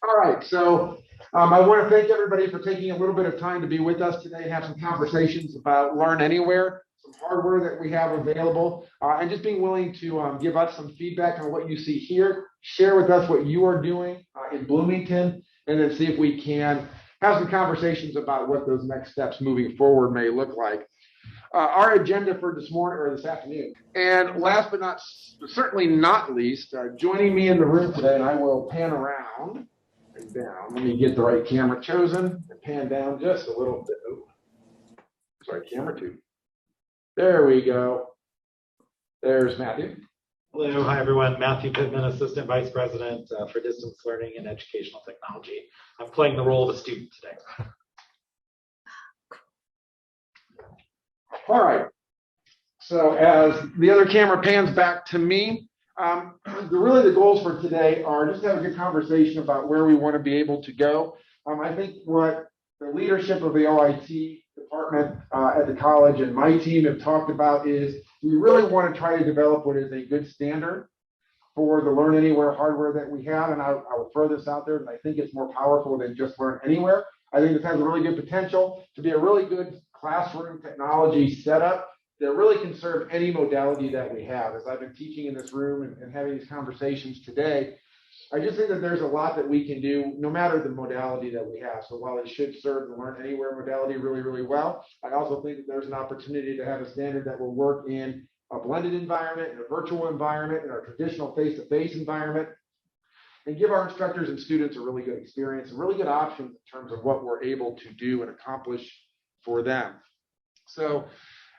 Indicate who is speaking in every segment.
Speaker 1: All right, so I want to thank everybody for taking a little bit of time to be with us today and have some conversations about Learn Anywhere, some hardware that we have available, and just being willing to give us some feedback on what you see here, share with us what you are doing in Bloomington, and then see if we can have some conversations about what those next steps moving forward may look like. Our agenda for this morning or this afternoon. And last but not certainly not least, joining me in the room today, and I will pan around and down. Let me get the right camera chosen and pan down just a little bit. Oh, sorry, camera two. There we go. There's Matthew.
Speaker 2: Hello, hi everyone. Matthew Pittman, Assistant Vice President for Distance Learning and Educational Technology. I'm playing the role of a student today.
Speaker 1: All right. So as the other camera pans back to me, really the goals for today are just to have a good conversation about where we want to be able to go. I think what the leadership of the OIT department at the college and my team have talked about is we really want to try to develop what is a good standard for the Learn Anywhere hardware that we have. And I will throw this out there, and I think it's more powerful than just Learn Anywhere. I think this has a really good potential to be a really good classroom technology setup that really can serve any modality that we have. As I've been teaching in this room and having these conversations today, I just think that there's a lot that we can do no matter the modality that we have. So while it should serve the Learn Anywhere modality really, really well, I also think that there's an opportunity to have a standard that will work in a blended environment, in a virtual environment, in our traditional face-to-face environment, and give our instructors and students a really good experience and really good options in terms of what we're able to do and accomplish for them. So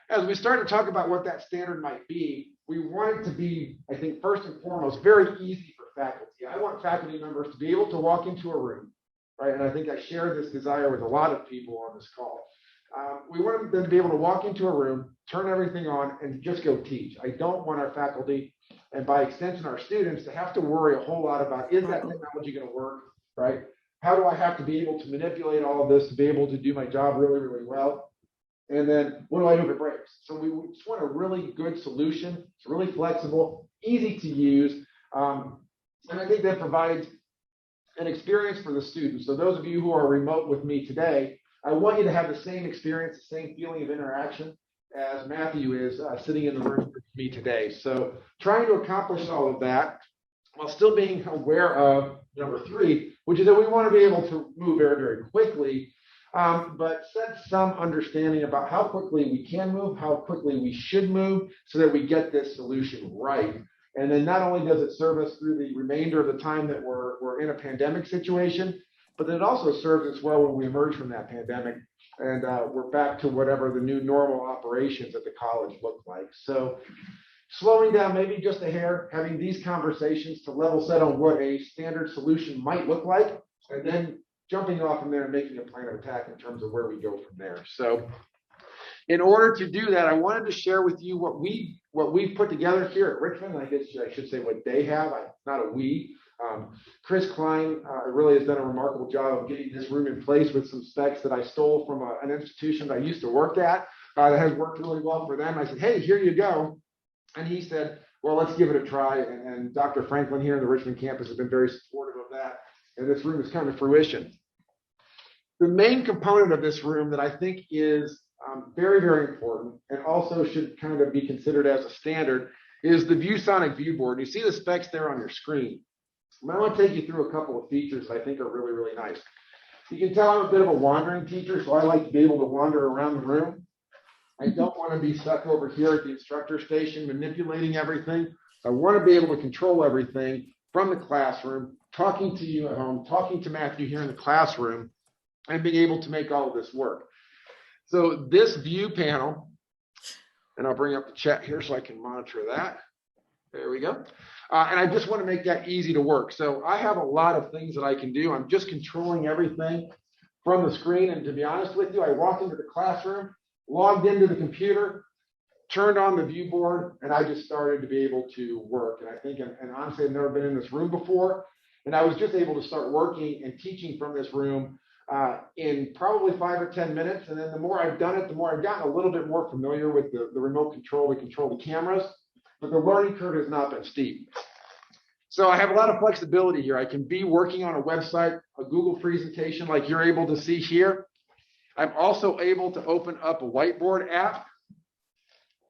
Speaker 1: as we start to talk about what that standard might be, we want it to be, I think, first and foremost, very easy for faculty. I want faculty members to be able to walk into a room, right? And I think I share this desire with a lot of people on this call. We want them to be able to walk into a room, turn everything on, and just go teach. I don't want our faculty, and by extension our students, to have to worry a whole lot about, is that technology going to work, right? How do I have to be able to manipulate all of this to be able to do my job really, really well? And then what do I do if it breaks? So we just want a really good solution. It's really flexible, easy to use. And I think that provides an experience for the students. So those of you who are remote with me today, I want you to have the same experience, the same feeling of interaction as Matthew is sitting in the room with me today. So trying to accomplish all of that while still being aware of number three, which is that we want to be able to move very, very quickly, but set some understanding about how quickly we can move, how quickly we should move, so that we get this solution right. And then not only does it serve us through the remainder of the time that we're in a pandemic situation, but then it also serves us well when we emerge from that pandemic and we're back to whatever the new normal operations at the college look like. So slowing down maybe just a hair, having these conversations to level set on what a standard solution might look like, and then jumping off from there and making a plan of attack in terms of where we go from there. So in order to do that, I wanted to share with you what we've put together here at Richmond. I guess I should say what they have, not a we. Chris Klein really has done a remarkable job of getting this room in place with some specs that I stole from an institution that I used to work at that has worked really well for them. I said, hey, here you go. And he said, well, let's give it a try. And Dr. Franklin here in the Richmond campus has been very supportive of that. And this room has come to fruition. The main component of this room that I think is very, very important and also should kind of be considered as a standard is the ViewSonic viewboard. You see the specs there on your screen. I want to take you through a couple of features that I think are really, really nice. You can tell I'm a bit of a wandering teacher, so I like to be able to wander around the room. I don't want to be stuck over here at the instructor station manipulating everything. I want to be able to control everything from the classroom, talking to you at home, talking to Matthew here in the classroom, and being able to make all of this work. So this view panel, and I'll bring up the chat here so I can monitor that. There we go. And I just want to make that easy to work. So I have a lot of things that I can do. I'm just controlling everything from the screen. And to be honest with you, I walked into the classroom, logged into the computer, turned on the view board, and I just started to be able to work. And I think, and honestly, I've never been in this room before. And I was just able to start working and teaching from this room in probably 5 or 10 minutes. And then the more I've done it, the more I've gotten a little bit more familiar with the remote control to control the cameras. But the learning curve has not been steep. So I have a lot of flexibility here. I can be working on a website, a Google presentation like you're able to see here. I'm also able to open up a Whiteboard app,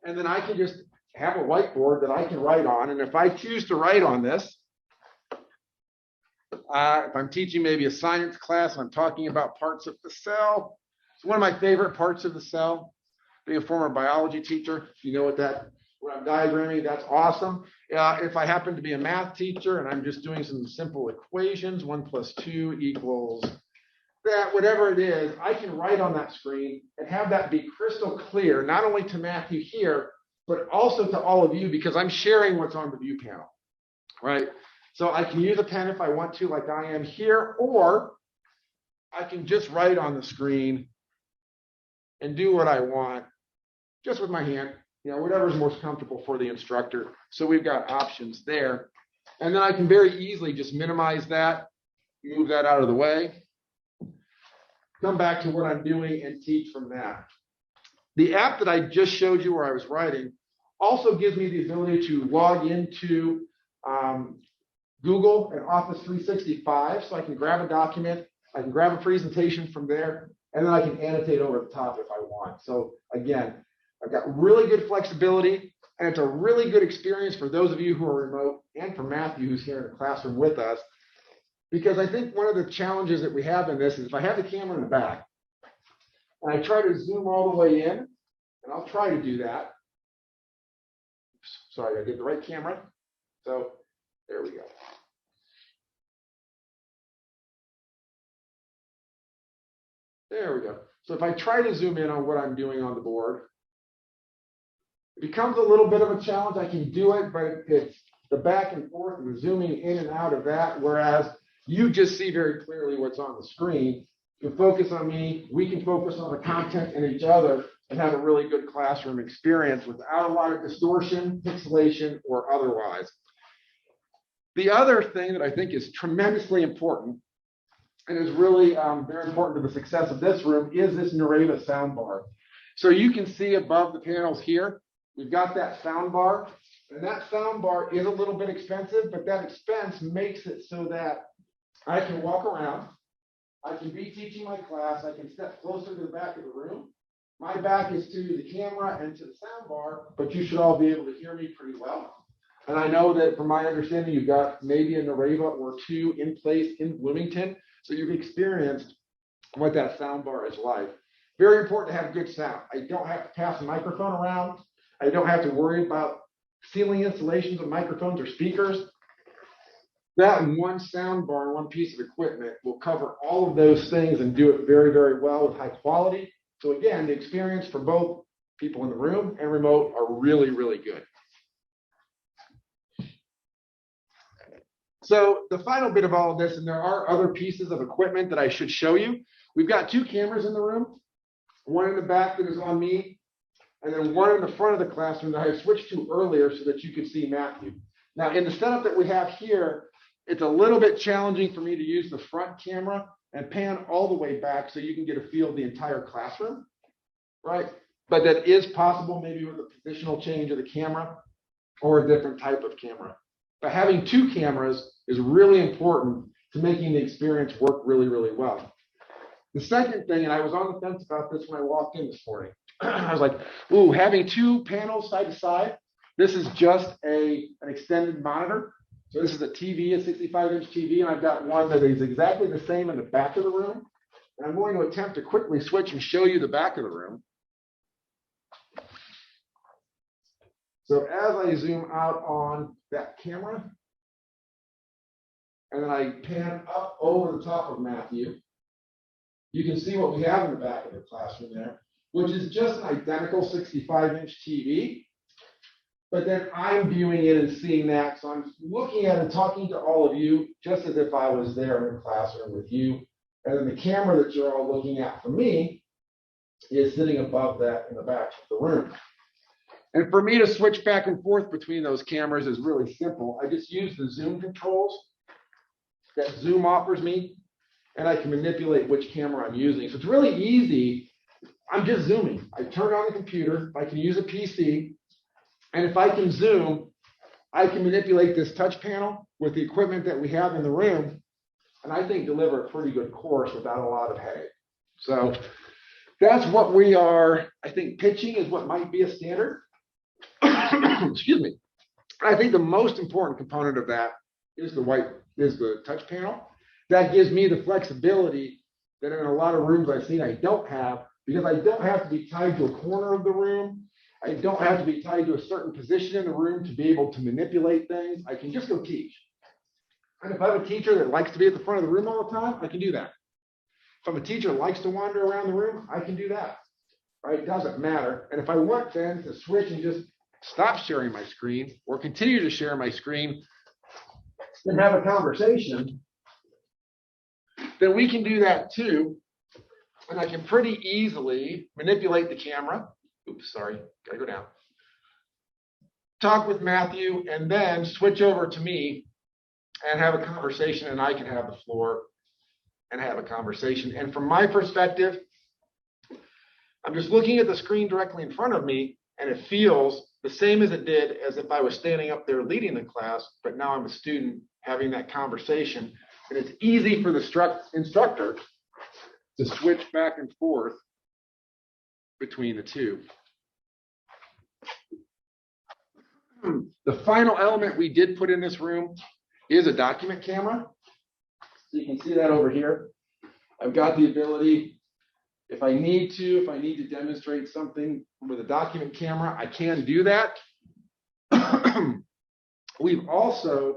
Speaker 1: and then I can just have a whiteboard that I can write on. And if I choose to write on this, if I'm teaching maybe a science class and I'm talking about parts of the cell, it's one of my favorite parts of the cell. Being a former biology teacher, if you know what I'm diagramming, that's awesome. If I happen to be a math teacher and I'm just doing some simple equations, 1 + 2 equals that, whatever it is, I can write on that screen and have that be crystal clear, not only to Matthew here, but also to all of you, because I'm sharing what's on the view panel, right? So I can use a pen if I want to, like I am here, or I can just write on the screen and do what I want just with my hand, whatever's most comfortable for the instructor. So we've got options there. And then I can very easily just minimize that, move that out of the way, come back to what I'm doing and teach from that. The app that I just showed you where I was writing also gives me the ability to log into Google and Office 365. So I can grab a document, I can grab a presentation from there, and then I can annotate over the top if I want. So again, I've got really good flexibility, and it's a really good experience for those of you who are remote and for Matthew, who's here in the classroom with us. Because I think one of the challenges that we have in this is if I have the camera in the back and I try to zoom all the way in, and I'll try to do that. Sorry, I get the right camera. So there we go. There we go. So if I try to zoom in on what I'm doing on the board, it becomes a little bit of a challenge. I can do it, but it's the back and forth and the zooming in and out of that, whereas you just see very clearly what's on the screen. You can focus on me, we can focus on the content and each other and have a really good classroom experience without a lot of distortion, pixelation, or otherwise. The other thing that I think is tremendously important and is really very important to the success of this room is this Nareva soundbar. So you can see above the panels here, we've got that soundbar, and that soundbar is a little bit expensive, but that expense makes it so that I can walk around, I can be teaching my class, I can step closer to the back of the room. My back is to the camera and to the soundbar, but you should all be able to hear me pretty well. And I know that from my understanding, you've got maybe a Nareva or two in place in Bloomington, so you've experienced what that soundbar is like. Very important to have good sound. I don't have to pass a microphone around. I don't have to worry about ceiling installations of microphones or speakers. That one soundbar, one piece of equipment will cover all of those things and do it very, very well with high quality. So again, the experience for both people in the room and remote are really, really good. So the final bit of all of this, and there are other pieces of equipment that I should show you. We've got two cameras in the room, one in the back that is on me, and then one in the front of the classroom that I switched to earlier so that you could see Matthew. Now, in the setup that we have here, it's a little bit challenging for me to use the front camera and pan all the way back so you can get a feel of the entire classroom, right? But that is possible maybe with a positional change of the camera or a different type of camera. But having two cameras is really important to making the experience work really, really well. The second thing, and I was on the fence about this when I walked in this morning, I was like, ooh, having two panels side to side, this is just an extended monitor. So this is a TV, a 65-inch TV, and I've got one that is exactly the same in the back of the room. And I'm going to attempt to quickly switch and show you the back of the room. So as I zoom out on that camera, and then I pan up over the top of Matthew, you can see what we have in the back of the classroom there, which is just an identical 65-inch TV. But then I'm viewing it and seeing that. So I'm looking at it and talking to all of you just as if I was there in the classroom with you. And then the camera that you're all looking at for me is sitting above that in the back of the room. And for me to switch back and forth between those cameras is really simple. I just use the zoom controls that Zoom offers me, and I can manipulate which camera I'm using. So it's really easy. I'm just zooming. I turn on the computer. I can use a PC. And if I can zoom, I can manipulate this touch panel with the equipment that we have in the room, and I think deliver a pretty good course without a lot of headache. So that's what we are, I think pitching is what might be a standard. Excuse me. I think the most important component of that is the touch panel. That gives me the flexibility that in a lot of rooms I've seen I don't have, because I don't have to be tied to a corner of the room. I don't have to be tied to a certain position in the room to be able to manipulate things. I can just go teach. And if I have a teacher that likes to be at the front of the room all the time, I can do that. If I'm a teacher that likes to wander around the room, I can do that. Right? It doesn't matter. And if I want then to switch and just stop sharing my screen or continue to share my screen and have a conversation, then we can do that too. And I can pretty easily manipulate the camera. Oops, sorry, gotta go down. Talk with Matthew and then switch over to me and have a conversation, and I can have the floor and have a conversation. And from my perspective, I'm just looking at the screen directly in front of me, and it feels the same as it did as if I was standing up there leading the class, but now I'm a student having that conversation. And it's easy for the instructor to switch back and forth between the two. The final element we did put in this room is a document camera. So you can see that over here. I've got the ability, if I need to demonstrate something with a document camera, I can do that. We've also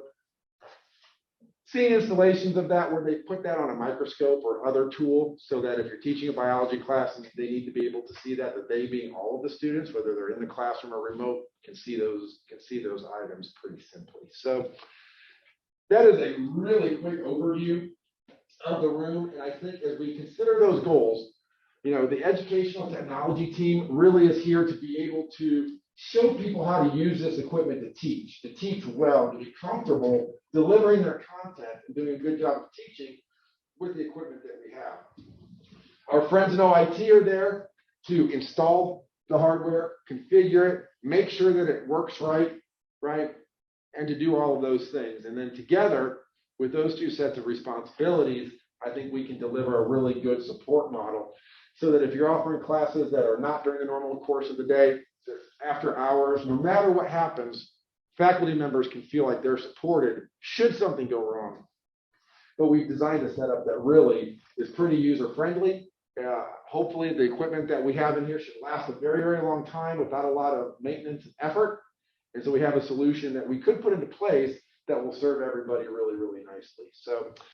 Speaker 1: seen installations of that where they put that on a microscope or other tool so that if you're teaching a biology class, they need to be able to see that they being all of the students, whether they're in the classroom or remote, can see those items pretty simply. So that is a really quick overview of the room. And I think as we consider those goals, the educational technology team really is here to be able to show people how to use this equipment to teach well, to be comfortable delivering their content and doing a good job of teaching with the equipment that we have. Our friends in OIT are there to install the hardware, configure it, make sure that it works right, and to do all of those things. And then together with those two sets of responsibilities, I think we can deliver a really good support model so that if you're offering classes that are not during the normal course of the day, after hours, no matter what happens, faculty members can feel like they're supported should something go wrong. But we've designed a setup that really is pretty user-friendly. Hopefully the equipment that we have in here should last a very, very long time without a lot of maintenance and effort. And so we have a solution that we could put into place that will serve everybody really, really nicely. So